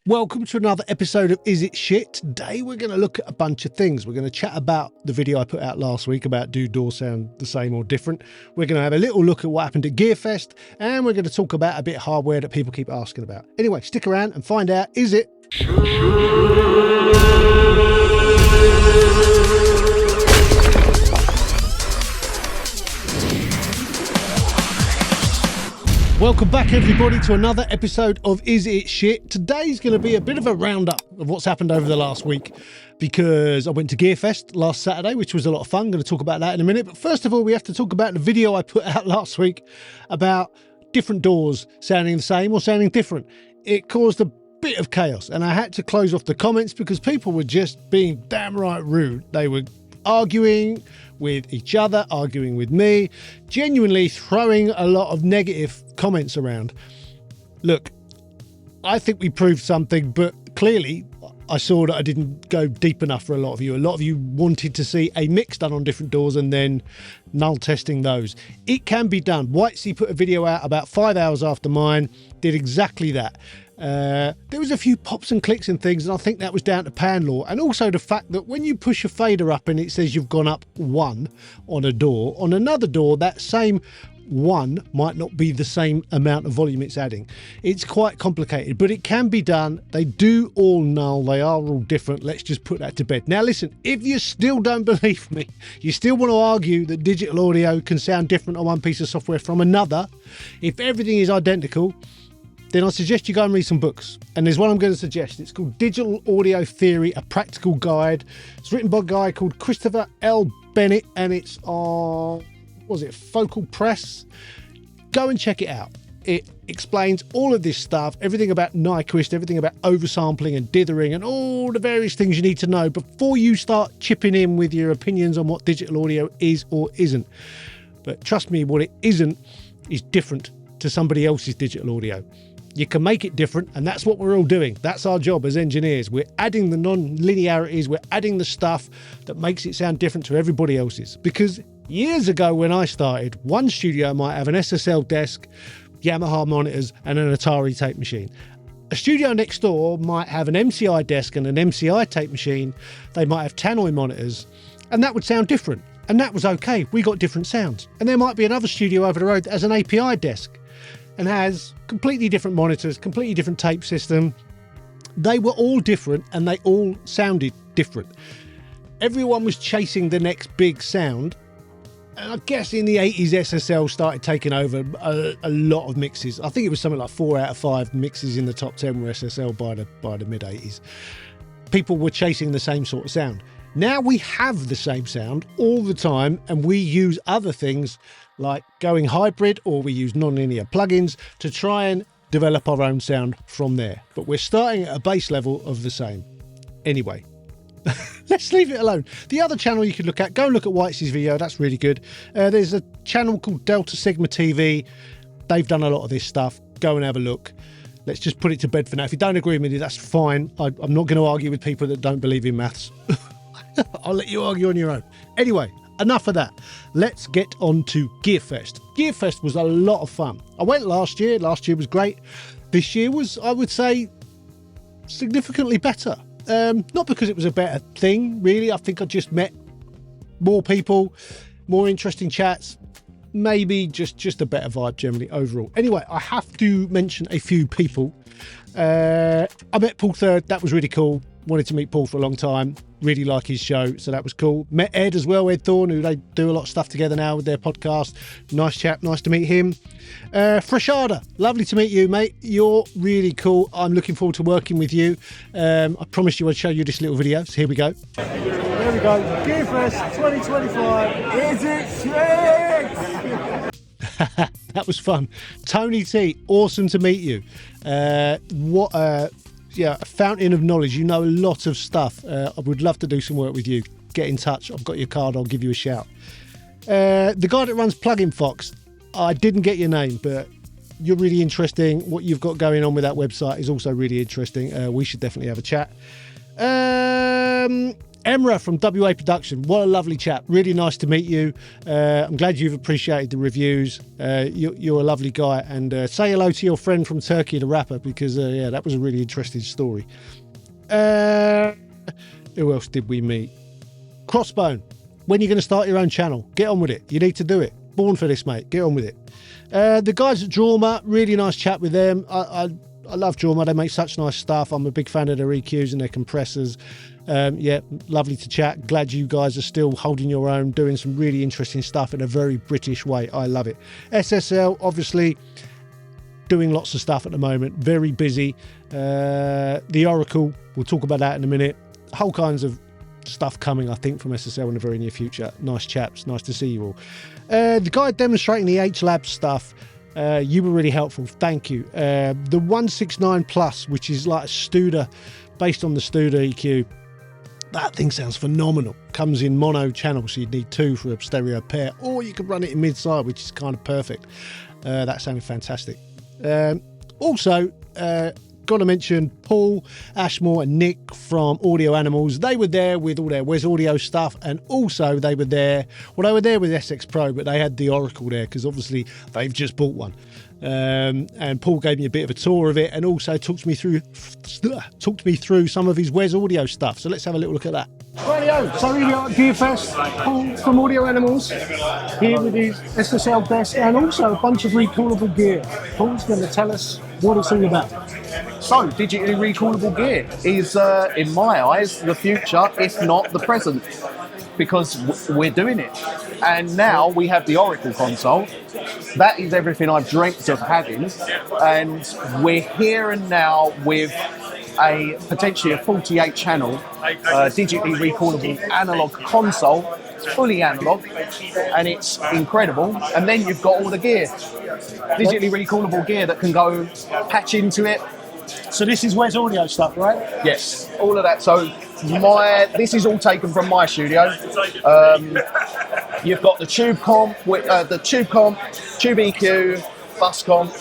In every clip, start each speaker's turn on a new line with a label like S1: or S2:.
S1: Welcome to another episode of Is It Shit? Today we're going to look at a bunch of things. We're going to chat about the video I put out last week about do doors sound the same or different. We're going to have a little look at what happened at Gearfest, and we're going to talk about a bit of hardware that people keep asking about. Anyway, stick around and find out, is it? Welcome back everybody to another episode of Is It Shit? Today's going to be a bit of a roundup of what's happened over the last week because I went to Gearfest last Saturday, which was a lot of fun. I'm going to talk about that in a minute. But first of all, we have to talk about the video I put out last week about different doors sounding the same or sounding different. It caused a bit of chaos and I had to close off the comments because people were just being damn right rude. They were arguing with each other, arguing with me, genuinely throwing a lot of negative comments around. Look, I think we proved something, but clearly I saw that I didn't go deep enough for a lot of you. A lot of you wanted to see a mix done on different doors and then null testing those. It can be done. Whitesea put a video out about 5 hours after mine, did exactly that. There was a few pops and clicks and things, and I think that was down to pan law, and also the fact that when you push a fader up and it says you've gone up 1 on a door, on another door that same 1 might not be the same amount of volume it's adding. It's quite complicated, but it can be done. They do all null, they are all different. Let's just put that to bed. Now listen, if you still don't believe me, you still want to argue that digital audio can sound different on one piece of software from another, if everything is identical, then I suggest you go and read some books. And there's one I'm going to suggest. It's called Digital Audio Theory, A Practical Guide. It's written by a guy called Christopher L. Bennett, and it's on, Focal Press. Go and check it out. It explains all of this stuff, everything about Nyquist, everything about oversampling and dithering and all the various things you need to know before you start chipping in with your opinions on what digital audio is or isn't. But trust me, what it isn't is different to somebody else's digital audio. You can make it different, and that's what we're all doing. That's our job as engineers. We're adding the non-linearities, we're adding the stuff that makes it sound different to everybody else's. Because years ago when I started, one studio might have an SSL desk, Yamaha monitors, and an Atari tape machine. A studio next door might have an MCI desk and an MCI tape machine. They might have Tannoy monitors, and that would sound different. And that was okay. We got different sounds. And there might be another studio over the road that has an API desk and has completely different monitors, completely different tape system. They were all different and they all sounded different. Everyone was chasing the next big sound. And I guess in the 80s, SSL started taking over a lot of mixes. I think it was something like 4 out of 5 mixes in the top 10 were SSL by the mid 80s. People were chasing the same sort of sound. Now we have the same sound all the time, and we use other things like going hybrid, or we use non-linear plugins to try and develop our own sound from there. But we're starting at a base level of the same. Anyway, let's leave it alone. The other channel you could look at, go and look at Whitesea's video. That's really good. There's a channel called Delta Sigma TV. They've done a lot of this stuff. Go and have a look. Let's just put it to bed for now. If you don't agree with me, that's fine. I'm not going to argue with people that don't believe in maths. I'll let you argue on your own. Anyway, enough of that. Let's get on to Gearfest. Gearfest was a lot of fun. I went last year. Last year was great. This year was, I would say, significantly better. Not because it was a better thing, really. I think I just met more people, more interesting chats, maybe just a better vibe generally overall. Anyway, I have to mention a few people. I met Paul Third. That was really cool. Wanted to meet Paul for a long time. Really like his show, so that was cool. Met Ed as well, Ed Thorne, who they do a lot of stuff together now with their podcast. Nice chap, nice to meet him. Freshada, lovely to meet you, mate. You're really cool. I'm looking forward to working with you. I promised you I'd show you this little video, so here we go. There we go. Gearfest 2025. Is it shit? That was fun. Tony T, awesome to meet you. What a fountain of knowledge. You know a lot of stuff. I would love to do some work with you. Get in touch. I've got your card. I'll give you a shout. The guy that runs Plugin Fox, I didn't get your name, but you're really interesting. What you've got going on with that website is also really interesting. We should definitely have a chat. Emra from WA Production, what a lovely chap. Really nice to meet you. I'm glad you've appreciated the reviews. You're a lovely guy. And say hello to your friend from Turkey, the rapper, because, yeah, that was a really interesting story. Who else did we meet? Crossbone, when are you going to start your own channel? Get on with it. You need to do it. Born for this, mate. Get on with it. The guys at Drama, really nice chat with them. I love Drama. They make such nice stuff. I'm a big fan of their EQs and their compressors. Yeah, lovely to chat. Glad you guys are still holding your own, doing some really interesting stuff in a very British way. I love it. SSL, obviously, doing lots of stuff at the moment. Very busy. The Oracle, we'll talk about that in a minute. Whole kinds of stuff coming, I think, from SSL in the very near future. Nice chaps. Nice to see you all. The guy demonstrating the H-Lab stuff, you were really helpful. Thank you. The 169 Plus, which is like a Studer, based on the Studer EQ. That thing sounds phenomenal. Comes in mono channel, so you'd need 2 for a stereo pair, or you could run it in mid-side, which is kind of perfect. That sounded fantastic. Also, got to mention Paul, Ashmore and Nick from Audio Animals. They were there with all their Wes Audio stuff, and also they were there, well, they were there with SX Pro, but they had the Oracle there because obviously they've just bought one. And Paul gave me a bit of a tour of it, and also talked me through some of his Wes Audio stuff. So let's have a little look at that. Radio, so here we are at Gearfest. Paul from Audio Animals here with his SSL Best and also a bunch of recallable gear. Paul's going to tell us what it's all about.
S2: So, digitally recallable gear is, in my eyes, the future, if not the present, because we're doing it. And now we have the Oracle console. That is everything I've dreamt of having, and we're here and now with potentially a 48 channel digitally recallable analog console. It's fully analog and it's incredible. And then you've got all the gear, digitally recallable gear that can go patch into it.
S1: So this is Wes Audio stuff, right?
S2: Yes, all of that. So this is all taken from my studio. You've got the tube comp, tube EQ, bus comp.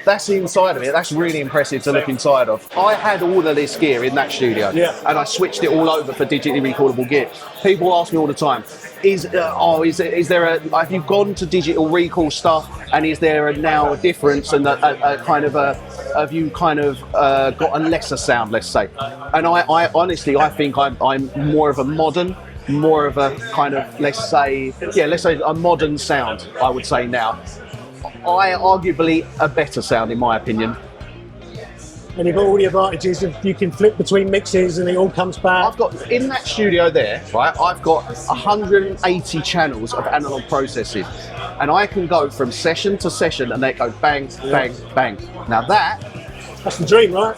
S2: That's inside of it. That's really impressive to look inside of. I had all of this gear in that studio, and I switched it all over for digitally recallable gear. People ask me all the time, have you gone to digital recall stuff, and is there now a difference and have you kind of got a lesser sound, let's say? And I honestly, I think I'm more of a modern, more of a kind of, let's say a modern sound, I would say now. Arguably a better sound, in my opinion.
S1: And you've got all the advantages of you can flip between mixes and it all comes back.
S2: I've got, in that studio there, right, I've got 180 channels of analog processing. And I can go from session to session and they go bang, bang, bang. Now that's
S1: the dream, right?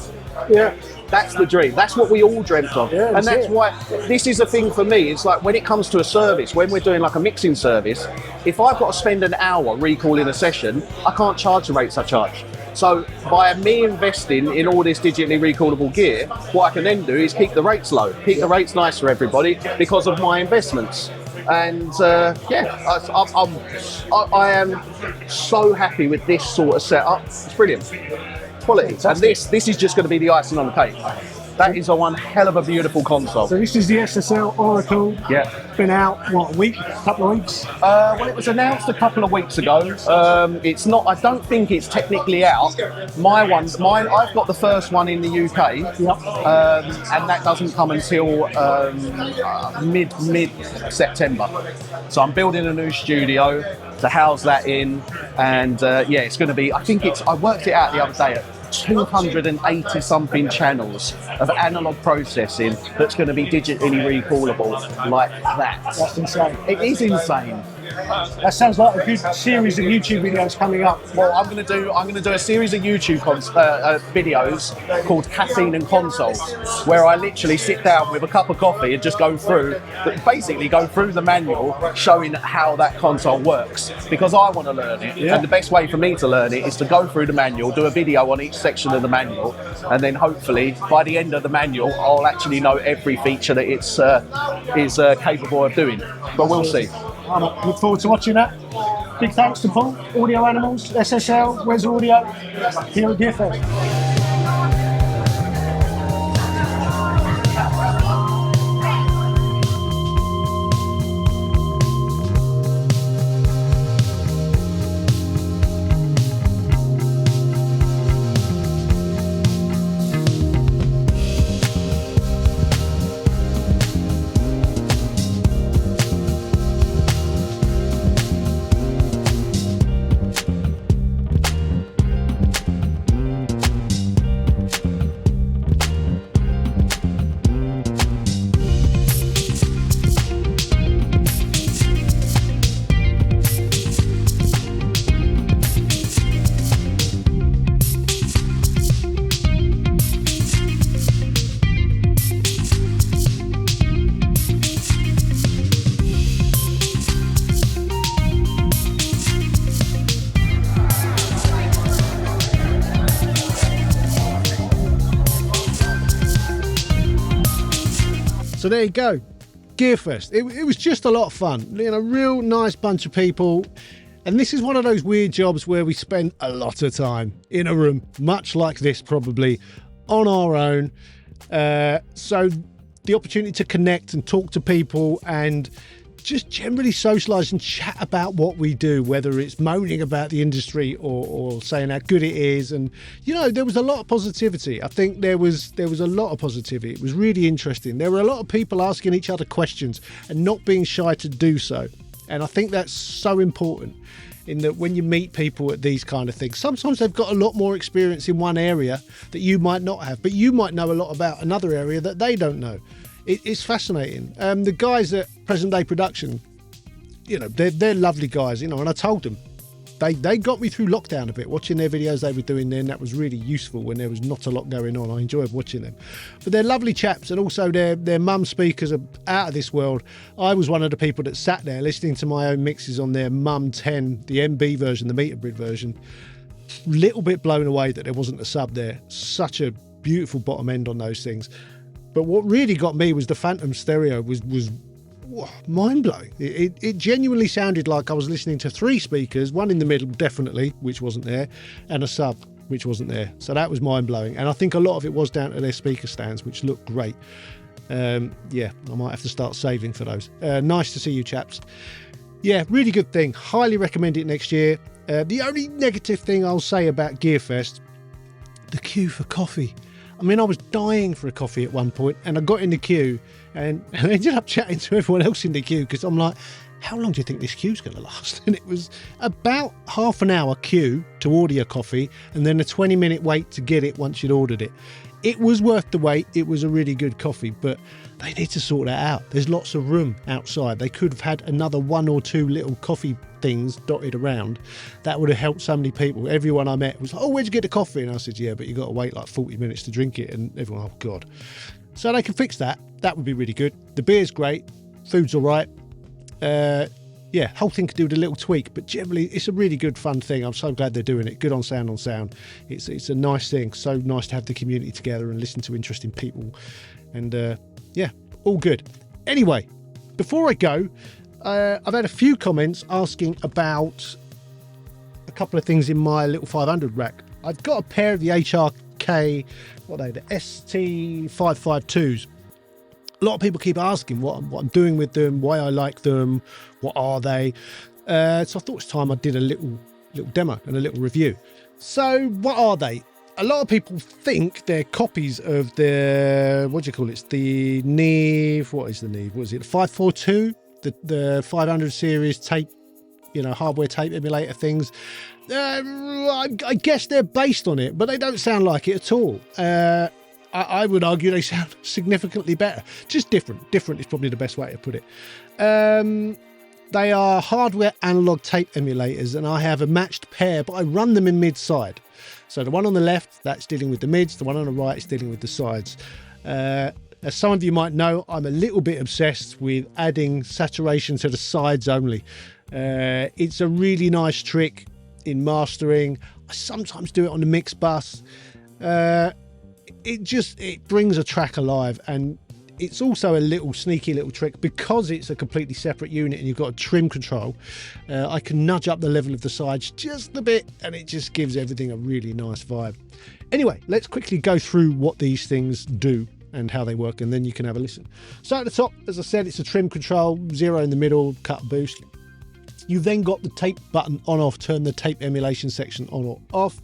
S1: Yeah.
S2: That's the dream. That's what we all dreamt of. Yeah, and that's why this is a thing for me. It's like when it comes to a service, when we're doing like a mixing service, if I've got to spend an hour recalling a session, I can't charge the rates I charge. So by me investing in all this digitally recallable gear, what I can then do is keep the rates low, keep the rates nice for everybody because of my investments. And I am so happy with this sort of setup. It's brilliant. Quality. Fantastic. And this is just going to be the icing on the cake. That is a one hell of a beautiful console.
S1: So this is the SSL Oracle.
S2: Yeah.
S1: Been out, what, a week? A couple of weeks?
S2: Well, it was announced a couple of weeks ago. It's not, I don't think it's technically out. Mine, I've got the first one in the UK.
S1: Yep.
S2: And that doesn't come until mid-September. So I'm building a new studio to house that in. And it's going to be, I worked it out the other day at 280 something channels of analog processing that's going to be digitally recallable like that.
S1: That's insane.
S2: It is insane.
S1: That sounds like a good series of YouTube videos coming up.
S2: Well, I'm going to do a series of YouTube videos called Caffeine and Consoles, where I literally sit down with a cup of coffee and just go through the manual, showing how that console works, because I want to learn it. Yeah. And the best way for me to learn it is to go through the manual, do a video on each section of the manual, and then hopefully by the end of the manual, I'll actually know every feature that it's is capable of doing. But we'll see.
S1: I look forward to watching that. Big thanks to Paul, Audio Animals, SSL, Wes Audio, here at Gearfest. So there you go. Gearfest. It was just a lot of fun. You know, real nice bunch of people. And this is one of those weird jobs where we spend a lot of time in a room, much like this probably, on our own. So the opportunity to connect and talk to people and just generally socialise and chat about what we do, whether it's moaning about the industry or saying how good it is. And, you know, there was a lot of positivity. I think there was a lot of positivity. It was really interesting. There were a lot of people asking each other questions and not being shy to do so. And I think that's so important, in that when you meet people at these kind of things, sometimes they've got a lot more experience in one area that you might not have, but you might know a lot about another area that they don't know. It's fascinating. The guys at Present Day Production, you know, they're lovely guys, you know, and I told them, they got me through lockdown a bit, watching their videos they were doing then. That was really useful when there was not a lot going on. I enjoyed watching them. But they're lovely chaps, and also their mum speakers are out of this world. I was one of the people that sat there listening to my own mixes on their Mum 10, the MB version, the meter bridge version. Little bit blown away that there wasn't a sub there. Such a beautiful bottom end on those things. But what really got me was the Phantom stereo was mind-blowing. It genuinely sounded like I was listening to three speakers, one in the middle definitely, which wasn't there, and a sub, which wasn't there. So that was mind-blowing. And I think a lot of it was down to their speaker stands, which looked great. Yeah, I might have to start saving for those. Nice to see you chaps. Yeah, really good thing. Highly recommend it next year. The only negative thing I'll say about Gearfest, the queue for coffee. I mean, I was dying for a coffee at one point, and I got in the queue and I ended up chatting to everyone else in the queue, because I'm like, how long do you think this queue's going to last? And it was about half an hour queue to order your coffee, and then a 20-minute wait to get it once you'd ordered it. It was worth the wait. It was a really good coffee, but they need to sort that out. There's lots of room outside. They could have had another one or two little coffee things dotted around. That would have helped so many people. Everyone I met was like, oh, where'd you get the coffee? And I said, yeah, but you got to wait like 40 minutes to drink it. And everyone, oh God. So they can fix that. That would be really good. The beer's great. Food's all right. Yeah, whole thing could do with a little tweak, but generally it's a really good fun thing. I'm so glad they're doing it. Good on sound. It's a nice thing. So nice to have the community together and listen to interesting people. And yeah, all good. Anyway, before I go, I've had a few comments asking about a couple of things in my little 500 rack. I've got a pair of the HRK, what are they, the ST552s. A lot of people keep asking what I'm doing with them, why I like them, what are they. So I thought it's time I did a little demo and a little review. So what are they? A lot of people think they're copies of the, what do you call it? It's the Neve, what is the Neve? What is it? The 542, the 500 series tape, you know, hardware tape emulator things. I guess they're based on it, but they don't sound like it at all. I would argue they sound significantly better. Just different. Different is probably the best way to put it. They are hardware analog tape emulators, and I have a matched pair, but I run them in mid-side. So the one on the left, that's dealing with the mids. The one on the right is dealing with the sides. As some of you might know, I'm a little bit obsessed with adding saturation to the sides only. It's a really nice trick in mastering. I sometimes do it on the mix bus. It brings a track alive, and it's also a little sneaky little trick because it's a completely separate unit and you've got a trim control. I can nudge up the level of the sides just a bit, and it just gives everything a really nice vibe. Anyway, let's quickly go through what these things do and how they work, and then you can have a listen. So at the top, as I said, it's a trim control, 0 in the middle, cut boost. You've then got the tape button on off, turn the tape emulation section on or off.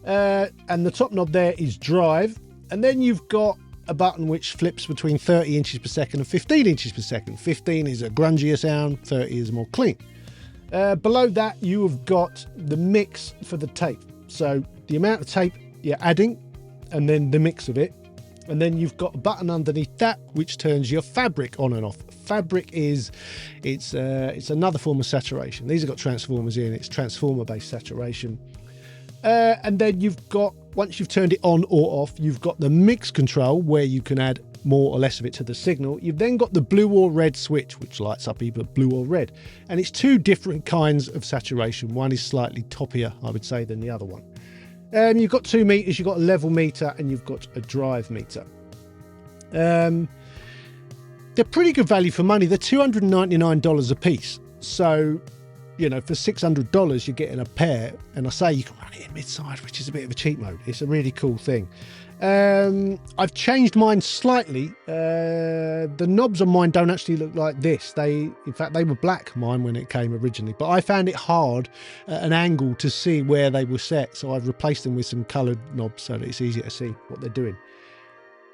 S1: And the top knob there is drive. And then you've got a button which flips between 30 inches per second and 15 inches per second. 15 is a grungier sound, 30 is more clean. Below that, you've got the mix for the tape. So the amount of tape you're adding, and then the mix of it. And then you've got a button underneath that which turns your fabric on and off. Fabric it's another form of saturation. These have got transformers in. It's transformer-based saturation. And then you've got, once you've turned it on or off, you've got the mix control where you can add more or less of it to the signal. You've then got the blue or red switch, which lights up either blue or red. And it's two different kinds of saturation. One is slightly toppier, I would say, than the other one. You've got 2 meters, you've got a level meter, and you've got a drive meter. they're pretty good value for money. They're $299 a piece. So, you know, for $600, you're getting a pair. And I say you can run it in mid-size, which is a bit of a cheat mode. It's a really cool thing. I've changed mine slightly. The knobs on mine don't actually look like this. In fact, they were black, mine, when it came originally. But I found it hard at an angle to see where they were set. So I've replaced them with some coloured knobs so that it's easier to see what they're doing.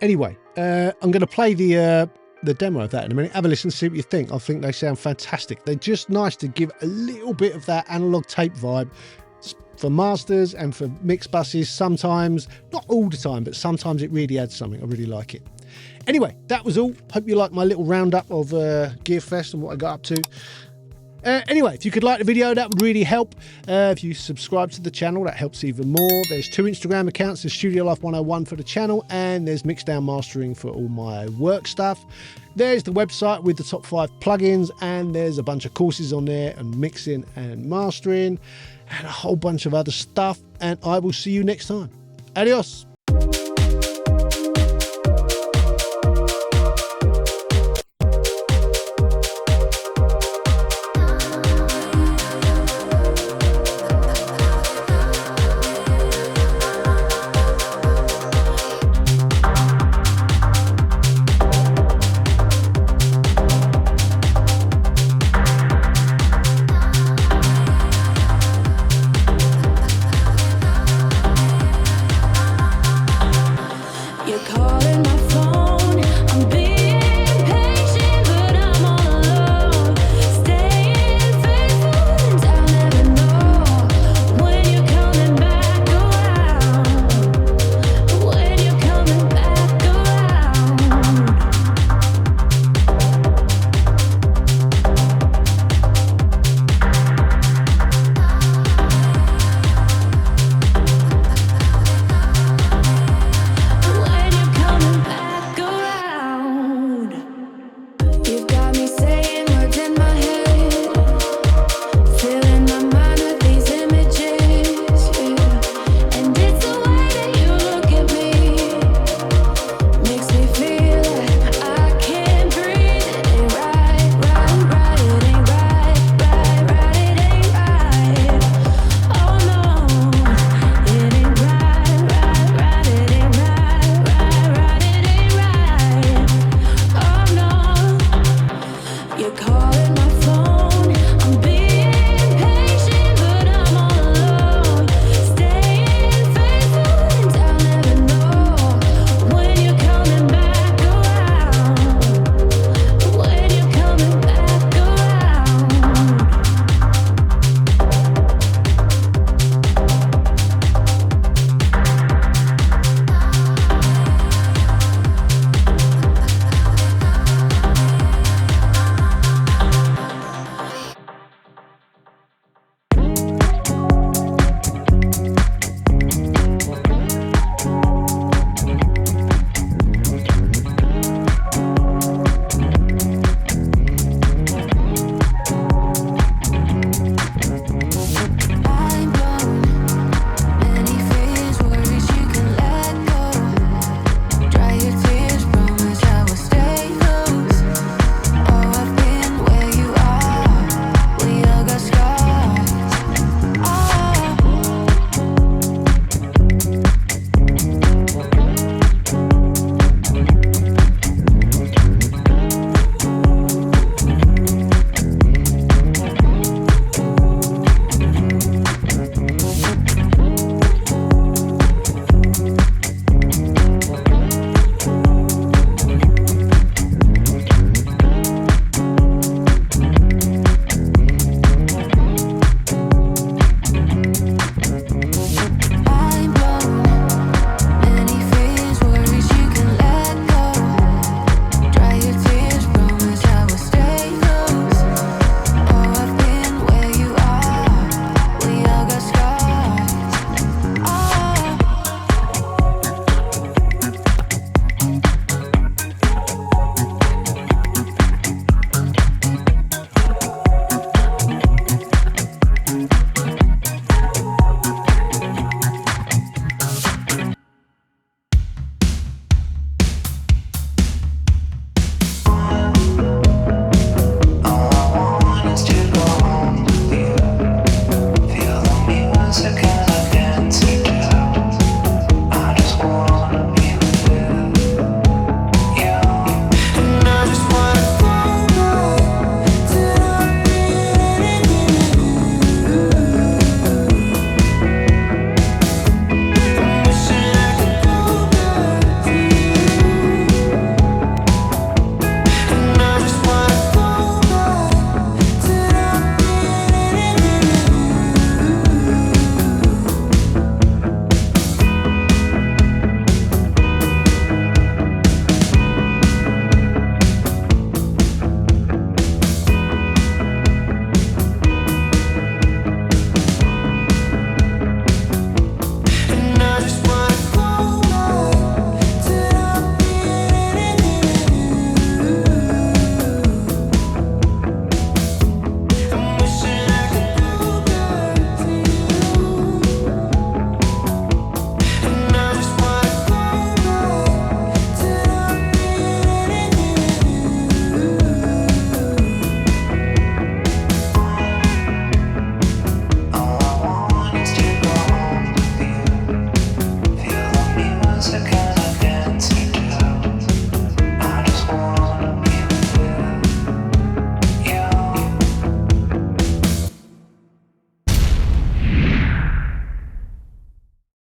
S1: Anyway, I'm going to play the demo of that in a minute. Have a listen, see what you think. I think they sound fantastic. They're just nice to give a little bit of that analog tape vibe for masters and for mix buses sometimes. Not all the time, but sometimes it really adds something. I really like it. Anyway, that was all. Hope you liked my little roundup of Gearfest and what I got up to. Anyway, if you could like the video, that would really help. If you subscribe to the channel, that helps even more. There's 2 Instagram accounts. There's Studio Life 101 for the channel, and there's Mixdown Mastering for all my work stuff. There's the website with the top 5 plugins, and there's a bunch of courses on there and mixing and mastering and a whole bunch of other stuff. And I will see you next time. Adios.
S3: You call